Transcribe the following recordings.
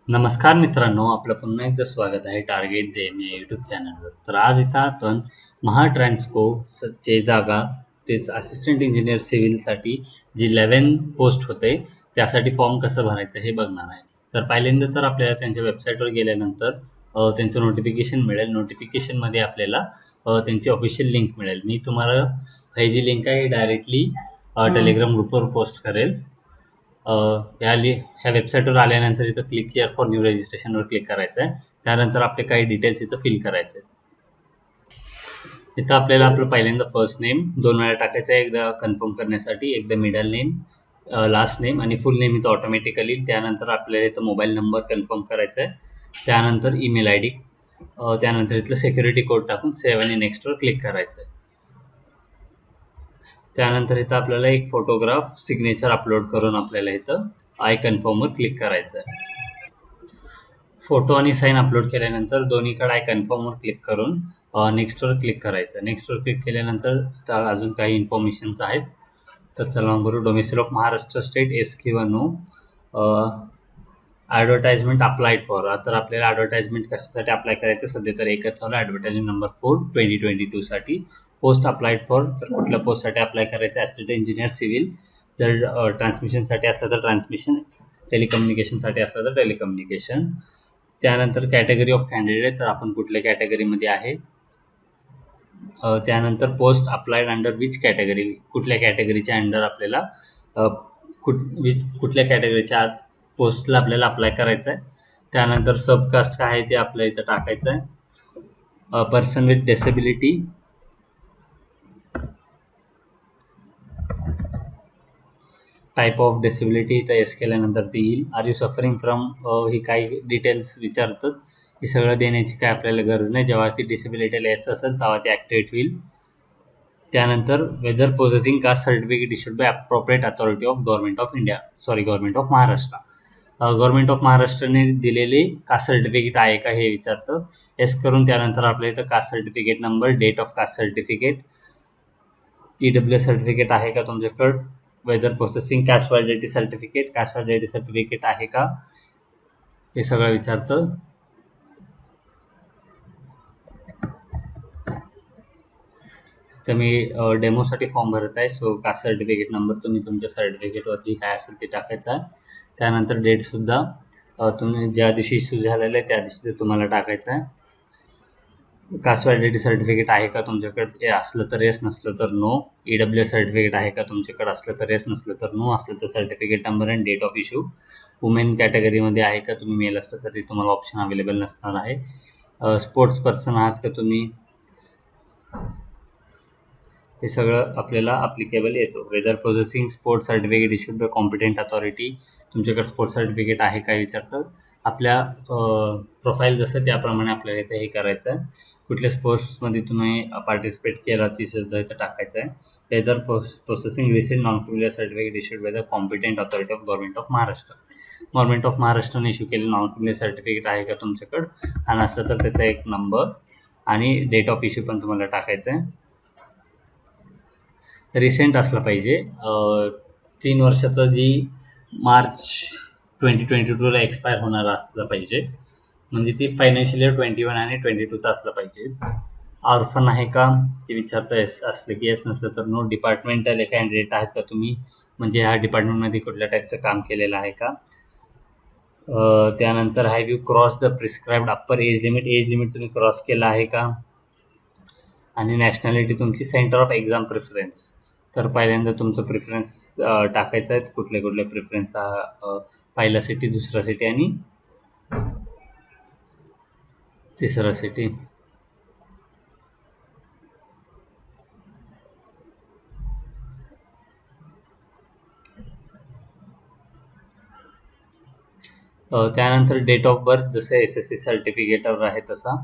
नमस्कार मित्रांनो, आपलं पुन्हा एकदा स्वागत आहे टार्गेट देम या यूट्यूब चॅनलवर. तर आज इथं आपण महाट्रान्सको चे जागा तेच असिस्टंट इंजिनियर सिव्हिलसाठी जी 11 पोस्ट होते त्यासाठी फॉर्म कसं भरायचं हे बघणार आहे. तर पहिल्यांदा तर आपल्याला त्यांच्या वेबसाईटवर गेल्यानंतर त्यांचं नोटिफिकेशन मिळेल. नोटिफिकेशनमध्ये आपल्याला त्यांची ऑफिशियल लिंक मिळेल. मी तुम्हाला ही जी लिंक आहे डायरेक्टली टेलिग्राम ग्रुपवर पोस्ट करेल. अ, ह्या वेबसाईटवर आल्यानंतर इथं क्लिक हिअर फॉर न्यू रजिस्ट्रेशनवर क्लिक करायचं आहे. त्यानंतर आपले काही डिटेल्स इथं फिल करायचे आहेत. इथं आपल्याला आपलं पहिल्यांदा फर्स्ट नेम 2 वेळा टाकायचं आहे, एकदा कन्फर्म करण्यासाठी, एकदा मिडल नेम, लास्ट नेम आणि फुल नेम इथं ऑटोमॅटिकली येईल. त्यानंतर आपल्याला इथं मोबाईल नंबर कन्फर्म करायचा आहे. त्यानंतर ईमेल आय डी, त्यानंतर इथलं सिक्युरिटी कोड टाकून सेव्ह आणि नेक्स्टवर क्लिक करायचं आहे. त्यानंतर इथं आपल्याला एक फोटोग्राफ सिग्नेचर अपलोड करून आपल्याला इथं आय कन्फर्मवर क्लिक करायचं आहे. फोटो आणि साईन अपलोड केल्यानंतर दोन्हीकडे आय कन्फर्मवर क्लिक करून नेक्स्टवर क्लिक करायचं. नेक्स्टवर क्लिक केल्यानंतर अजून काही इन्फॉर्मेशन्स आहेत. तर चला बरोबर domicile of Maharashtra state S किंवा नो. Advertisement applied for. तर आपल्याला ॲडव्हर्टाइजमेंट कशासाठी अप्लाय करायचं, सध्या तर एकच चालू आहे, ॲडव्हर्टाइजमेंट नंबर 4 2022साठी. पोस्ट अप्लाइड फॉर, तर कुठल्या पोस्टसाठी अप्लाय करायचं, ॲसिस्टंट इंजिनियर सिव्हिल. जर ट्रान्समिशनसाठी असलं तर ट्रान्समिशन, टेलिकम्युनिकेशनसाठी असलं तर टेलिकम्युनिकेशन. त्यानंतर कॅटेगरी ऑफ कॅन्डिडेट, तर आपण कुठल्या कॅटेगरीमध्ये आहे. त्यानंतर post applied under which category, कुठल्या कॅटेगरीच्या अंडर आपल्याला कुठल्या कॅटेगरीच्या पोस्टला आपल्याला अप्लाय करायचं आहे. त्यानंतर सबकास्ट काय आहे ते आपल्या इथं टाकायचं आहे. Person with disability, type of disability इथं एस केल्यानंतर ती येईल. आर यू सफरिंग फ्रॉम, ही काही डिटेल्स विचारतात, हे सगळं देण्याची काय आपल्याला गरज नाही. जेव्हा ती डिसेबिलिटीला एस असेल तेव्हा ती ॲक्टिवेट होईल. त्यानंतर whether possessing caste certificate issued by appropriate authority of government of Maharashtra. Government of महाराष्ट्राने दिलेले कास्ट सर्टिफिकेट आहे का हे विचारतं. एस करून त्यानंतर आपल्या इथं caste certificate number, date of caste certificate, EW certificate आहे का तुमच्याकडं, whether processing caste validity certificate आहे का, हे सगळं विचारतं. तर मी डेमोसाठी फॉर्म भरत आहे. सो कास्ट सर्टिफिकेट नंबर तुम्ही तुमच्या सर्टिफिकेटवर जी काय असेल ते टाकायचं आहे. त्यानंतर डेटसुद्धा तुम्ही ज्या दिवशी इश्यू झालेलं आहे त्या दिवशी ते तुम्हाला टाकायचं आहे. कास्ट व्हॅलिडिटी सर्टिफिकेट आहे का तुमच्याकडे, असलं तर येस, नसलं तर नो. EW सर्टिफिकेट आहे का तुमच्याकडे, असलं तर येस, नसलं तर नो. असलं तर certificate number and date of issue. Women कॅटेगरीमध्ये आहे का तुम्ही, मेल असलं तर ते तुम्हाला ऑप्शन अवेलेबल नसणार आहे. स्पोर्ट्स पर्सन आहात का तुम्ही, हे सगळं आपल्याला अप्लिकेबल येतो. Whether processing sports certificate issued by competent authority, तुमच्याकडे स्पोर्ट्स सर्टिफिकेट आहे का विचारतं. आपल्या प्रोफाईल जसं त्याप्रमाणे आपल्याला इथे हे करायचं आहे. कुठल्या स्पोर्ट्समध्ये तुम्ही पार्टिसिपेट केला ती सुद्धा इथं टाकायचं आहे. Whether processing recent non criminal certificate issued by the competent authority of government of Maharashtra. Government of महाराष्ट्राने इश्यू केलेलं नॉन क्रिमिनल सर्टिफिकेट आहे का तुमच्याकडं, आणि असलं तर त्याचा एक नंबर आणि डेट ऑफ इश्यू पण तुम्हाला टाकायचं आहे. रिसेंट असलं पाहिजे. 3 वर्षाचं जी मार्च 2022ला एक्सपायर होणारं असलं पाहिजे. म्हणजे ती फायनान्शियल इयर 21 आणि 22चं असलं पाहिजे. ऑर्फन आहे का ते विचारतं, येस असलं की येस, नसलं तर नो. डिपार्टमेंटल कॅन्डिडेट आहेत का तुम्ही, म्हणजे ह्या डिपार्टमेंटमध्ये कुठल्या टाईपचं काम केलेलं आहे का. त्यानंतर have you cross the prescribed upper age limit तुम्ही क्रॉस केलं आहे का. आणि नॅशनॅलिटी तुमची सेंटर ऑफ एक्झाम प्रिफरन्स, तर पहिल्यांदा तुमचं प्रिफरन्स टाकायचं आहे. कुठले कुठले प्रिफरन्स, पहिला सिटी, दुसरा सिटी आणि तिसरा सिटी. त्यानंतर डेट ऑफ बर्थ जसं SSC सर्टिफिकेटवर आहे तसा.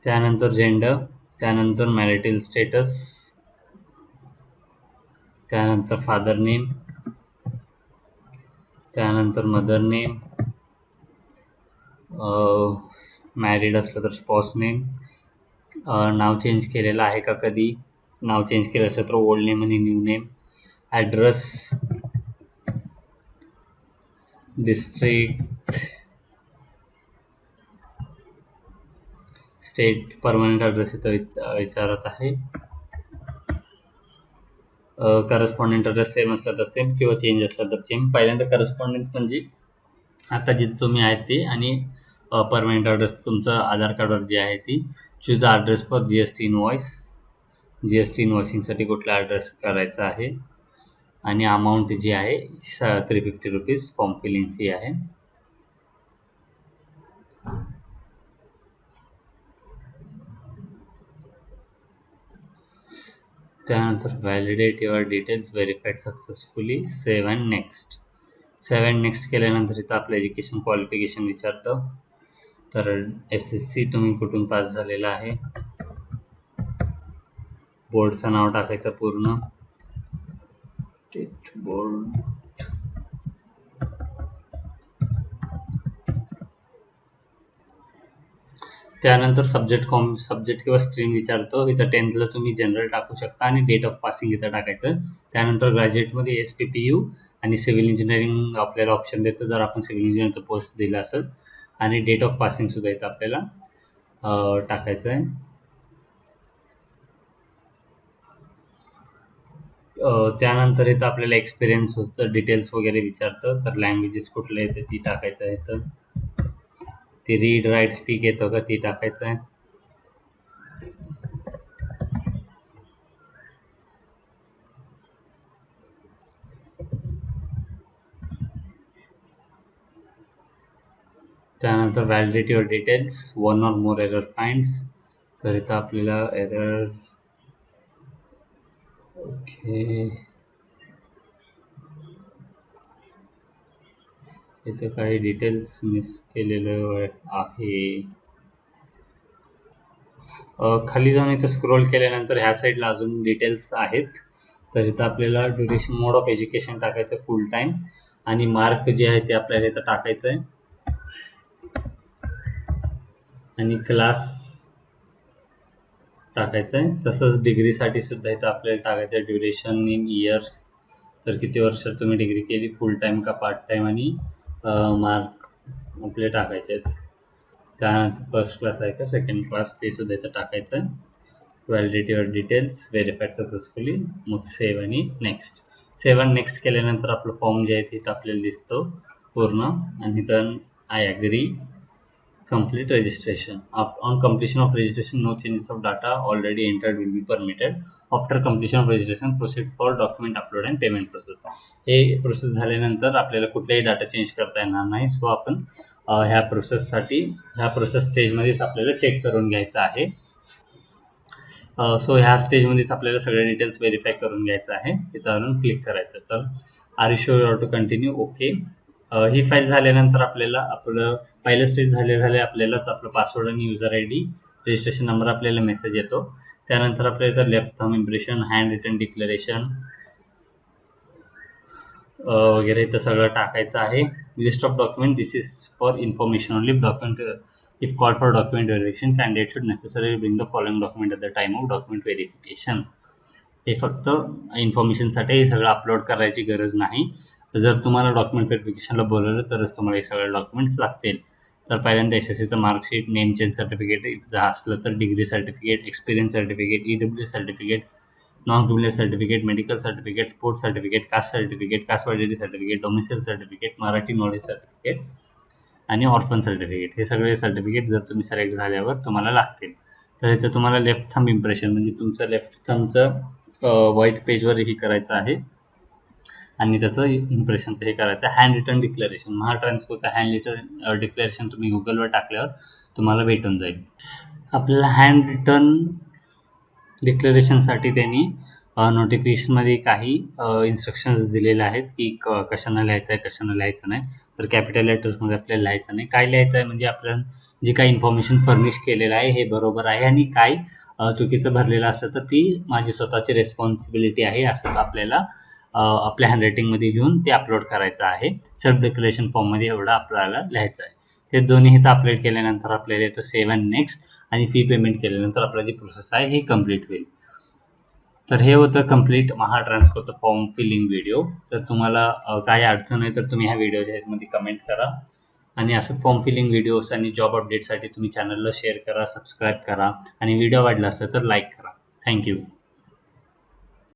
त्यानंतर जेंडर, त्यानंतर मॅरिटल स्टेटस, त्यानंतर फादर नेम, त्यानंतर मदर नेम, मॅरिड असलं तर स्पॉस नेम, नाव चेंज केलेलं आहे का कधी, नाव चेंज केलं असेल तर ओल्ड नेम आणि new name. Address, district, state, permanent address इथं विचारत आहे. करस्पॉन्डंट ॲड्रेस सेम असला तर सेम किंवा चेंज असला तर चेंज. पहिल्यांदा करस्पॉन्डन्स म्हणजे आता जिथे तुम्ही आहेत ते, आणि परमनंट ॲड्रेस तुमचं आधार कार्डवर जे आहे ती. Choose the address for G S T invoice. G S T इनवॉइसिंगसाठी कुठला ॲड्रेस करायचा आहे. आणि अमाऊंट जी आहे ₹350 फॉर्म फिलिंग फी आहे. त्यानंतर validate your details verified successfully. Save and next. Save and next केल्यानंतर इथं आपलं एज्युकेशन क्वालिफिकेशन विचारतं. तर SSC तुम्ही कुठून पास झालेला आहे. बोर्डचं नाव टाकायचं पूर्ण. State board. त्यानंतर सब्जेक्ट किंवा स्ट्रीम विचारतो. इथं 10th तुम्ही जनरल टाकू शकता आणि डेट ऑफ पासिंग इथं टाकायचं. त्यानंतर ग्रॅज्युएटमध्ये SPPU आणि सिव्हिल इंजिनिअरिंग आपल्याला ऑप्शन देतं जर आपण सिव्हिल इंजिनिअरचं पोस्ट दिलं असेल. आणि डेट ऑफ पासिंगसुद्धा इथं आपल्याला टाकायचं आहे. त्यानंतर इथं आपल्याला एक्सपिरियन्स होतं, डिटेल्स वगैरे विचारतं. तर लँग्वेजेस कुठले येते ती टाकायचं आहे. तर ते रीड, राईट, स्पीक येतं का ती टाकायचं आहे. त्यानंतर validate your details, one or more error finds. तर इथं आपल्याला एरर, ओके, इथं काही डिटेल्स मिस केलेलं आहे. खाली जाऊन इथं स्क्रोल केल्यानंतर ह्या साईडला अजून डिटेल्स आहेत. तर इथं आपल्याला ड्युरेशन, मोड ऑफ एज्युकेशन टाकायचं फुल टाईम. आणि मार्क जे आहे ते आपल्याला इथं टाकायचं आहे. आणि क्लास टाकायचं आहे. तसंच डिग्रीसाठी सुद्धा इथं आपल्याला टाकायचं आहे ड्युरेशन इन इयर्स. तर किती वर्ष तुम्ही डिग्री केली, फुल टाईम का पार्ट टाईम, आणि मार्क आपले टाकायचे आहेत. त्यानंतर फर्स्ट क्लास आहे का सेकंड क्लास ते सुद्धा इथं टाकायचं आहे. Validate your details verified successfully. मग सेव्ह आणि नेक्स्ट. सेव्ह आणि नेक्स्ट केल्यानंतर आपलं फॉर्म जे आहे तिथं आपल्याला दिसतो पूर्ण. आणि इथं I agree, complete registration. On completion of registration, no changes of data already entered will be permitted. After completion of registration, proceed for document upload and payment process. हे प्रोसेस झाल्यानंतर आपल्याला कुठलाही डाटा चेंज करता येणार नाही. So आपण ह्या process स्टेजमध्येच आपल्याला चेक करून घ्यायचं आहे. सो ह्या स्टेजमध्येच आपल्याला सगळे डिटेल्स व्हेरीफाय करून घ्यायचं आहे. इथं क्लिक करायचं. तर are you sure to continue, okay. ही फाईल झाल्यानंतर आपल्याला आपलं पहिलं स्टेज झाले आपल्यालाच आपलं पासवर्ड आणि युजर ID, रजिस्ट्रेशन नंबर आपल्याला मेसेज येतो. त्यानंतर आपल्याला left thumb impression, hand return declaration वगैरे इथं सगळं टाकायचं आहे. List of document, this is for information only. Document if call for document verification, candidate should necessary bring the following document at the time of document verification. हे फक्त इन्फॉर्मेशनसाठी, हे सगळं upload करायची गरज नाही. जर तुम्हाला डॉक्युमेंट व्हेरिफिकेशनला बोलवलं तरच तुम्हाला हे सगळे डॉक्युमेंट्स लागतील. तर पहिल्यांदा SSCचं मार्कशीट, नेम चेंज सर्टिफिकेट जर असलं तर, degree certificate, experience certificate, EWS certificate, non criminal certificate, medical certificate, sports certificate, caste validity certificate, domicile certificate, Marathi knowledge certificate आणि ऑर्फन सर्टिफिकेट. हे सगळे सर्टिफिकेट जर तुम्ही सिलेक्ट झाल्यावर तुम्हाला लागतील. तर इथे तुम्हाला लेफ्ट थंब इम्प्रेशन म्हणजे तुमचं लेफ्ट थंबचं व्हाईट पेजवर हे करायचं आहे. आणि त्याचं इम्प्रेशनचं हे करायचं. हँड रिटन डिक्लेरेशन, महाट्रान्सकोचं हँड रिटन डिक्लेरेशन तुम्ही गुगलवर टाकल्यावर तुम्हाला भेटून जाईल. आपल्याला हँड रिटन डिक्लेरेशनसाठी त्यांनी नोटिफिकेशनमध्ये काही इन्स्ट्रक्शन्स दिलेले आहेत की कशानं लिहायचं आहे, कशानं लिहायचं नाही. तर कॅपिटल लेटर्समध्ये आपल्याला लिहायचं नाही. काय लिहायचं आहे म्हणजे आपलं जे काही इन्फॉर्मेशन फर्निश केलेलं आहे हे बरोबर आहे, आणि काय चुकीचं भरलेलं असलं तर ती माझी स्वतःची रेस्पॉन्सिबिलिटी आहे असं आपल्याला आपल्या हँडरायटिंगमध्ये लिहून ते अपलोड करायचं आहे. सेल्फ डिक्लेरेशन फॉर्ममध्ये एवढं आपल्याला लिहायचं आहे. ते दोन्ही इथं अपलोड केल्यानंतर आपल्याला इथं सेव्ह अँड नेक्स्ट आणि फी पेमेंट केल्यानंतर आपली जी प्रोसेस आहे ही कंप्लीट होईल. तर हे होतं कंप्लीट महाट्रान्सकोचं फॉर्म फिलिंग व्हिडिओ. तर तुम्हाला काही अडचण आहे तर तुम्ही ह्या व्हिडिओच्या ह्याच्यामध्ये कमेंट करा. आणि असंच फॉर्म फिलिंग व्हिडिओज आणि जॉब अपडेटसाठी तुम्ही चॅनलला शेअर करा, सबस्क्राईब करा आणि व्हिडिओ आवडला असेल तर लाईक करा. थँक्यू.